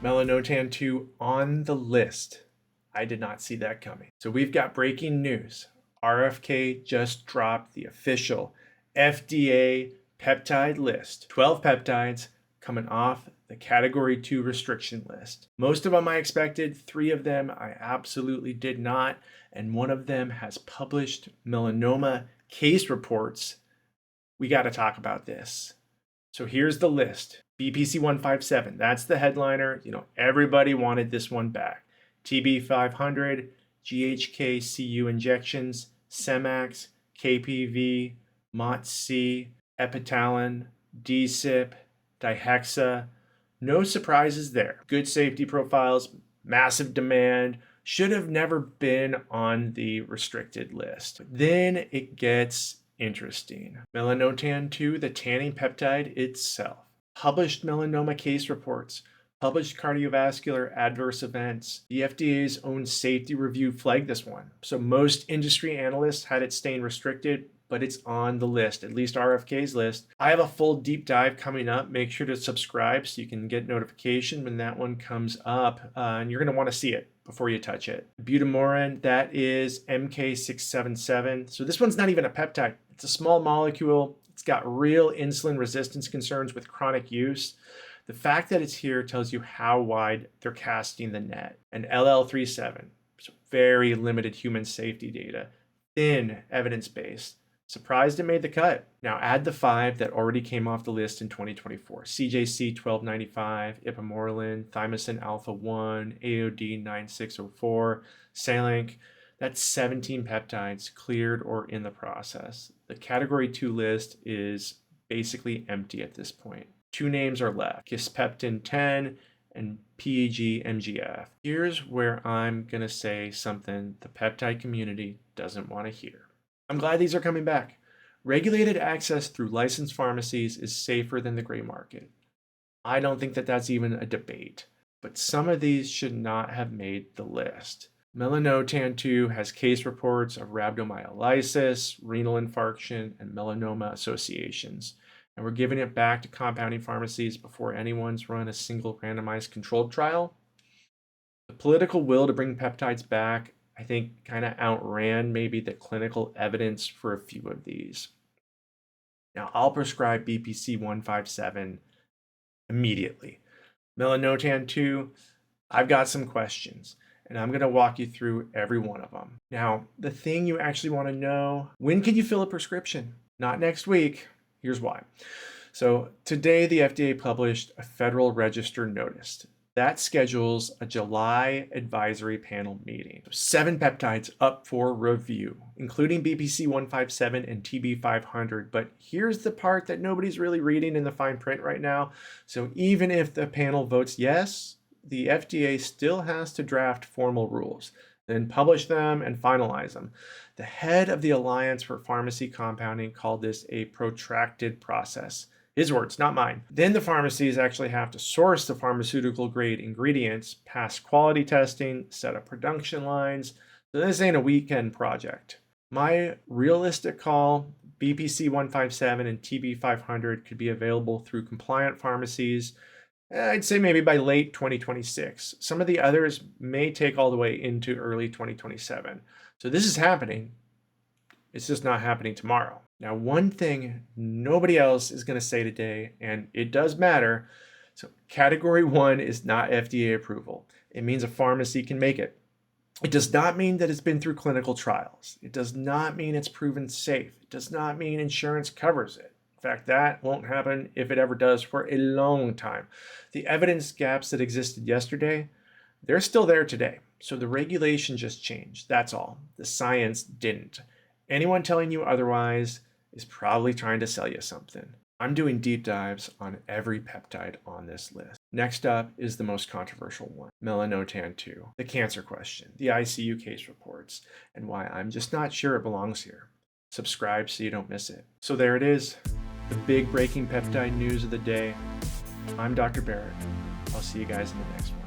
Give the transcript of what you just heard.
Melanotan 2 on the list. I did not see that coming. So we've got breaking news. RFK just dropped the official FDA peptide list. 12 peptides coming off the category 2 restriction list. Most of them I expected, 3 of them I absolutely did not, and one of them has published melanoma case reports. We got to talk about this. So here's the list. BPC 157, that's the headliner. Everybody wanted this one back. TB 500, GHK-Cu injections, Semax, KPV, MOTS-C, Epitalin, DSIP, Dihexa. No surprises there. Good safety profiles, massive demand, should have never been on the restricted list. Then it gets interesting. Melanotan 2, the tanning peptide itself. Published melanoma case reports, published cardiovascular adverse events. The FDA's own safety review flagged this one. So most industry analysts had it staying restricted, but it's on the list, at least RFK's list. I have a full deep dive coming up. Make sure to subscribe so you can get notification when that one comes up, and you're going to want to see it before you touch it. Butyrmorin, that is MK677. So this one's not even a peptide. It's a small molecule. It's got real insulin resistance concerns with chronic use. The fact that it's here tells you how wide they're casting the net. And LL37, so very limited human safety data, thin evidence-based. Surprised it made the cut. Now add the 5 that already came off the list in 2024. CJC 1295, ipamorelin, thymosin alpha 1, AOD 9604, Salink. That's 17 peptides cleared or in the process. The category 2 list is basically empty at this point. 2 names are left, Kisspeptin 10 and PEG-MGF. Here's where I'm gonna say something the peptide community doesn't want to hear. I'm glad these are coming back. Regulated access through licensed pharmacies is safer than the gray market. I don't think that that's even a debate, but some of these should not have made the list. Melanotan 2 has case reports of rhabdomyolysis, renal infarction, and melanoma associations, and we're giving it back to compounding pharmacies before anyone's run a single randomized controlled trial. The political will to bring peptides back, I think, kind of outran maybe the clinical evidence for a few of these. Now, I'll prescribe BPC 157 immediately. Melanotan 2, I've got some questions, and I'm going to walk you through every one of them. Now, the thing you actually want to know, when can you fill a prescription? Not next week. Here's why. So today, the FDA published a Federal Register notice that schedules a July advisory panel meeting. 7 peptides up for review, including BPC 157 and TB 500. But here's the part that nobody's really reading in the fine print right now. So even if the panel votes yes, the FDA still has to draft formal rules, then publish them and finalize them. The head of the Alliance for Pharmacy Compounding called this a protracted process. His words, not mine. Then the pharmacies actually have to source the pharmaceutical grade ingredients, pass quality testing, set up production lines. So this ain't a weekend project. My realistic call, BPC 157 and TB 500 could be available through compliant pharmacies. I'd say maybe by late 2026. Some of the others may take all the way into early 2027. So this is happening. It's just not happening tomorrow. Now, one thing nobody else is going to say today, and it does matter. So category 1 is not FDA approval. It means a pharmacy can make it. It does not mean that it's been through clinical trials. It does not mean it's proven safe. It does not mean insurance covers it. In fact, that won't happen, if it ever does, for a long time. The evidence gaps that existed yesterday, they're still there today. So the regulation just changed. That's all. The science didn't. Anyone telling you otherwise is probably trying to sell you something. I'm doing deep dives on every peptide on this list. Next up is the most controversial one, Melanotan 2, the cancer question, the ICU case reports, and why I'm just not sure it belongs here. Subscribe so you don't miss it. So there it is, the big breaking peptide news of the day. I'm Dr. Barrick. I'll see you guys in the next one.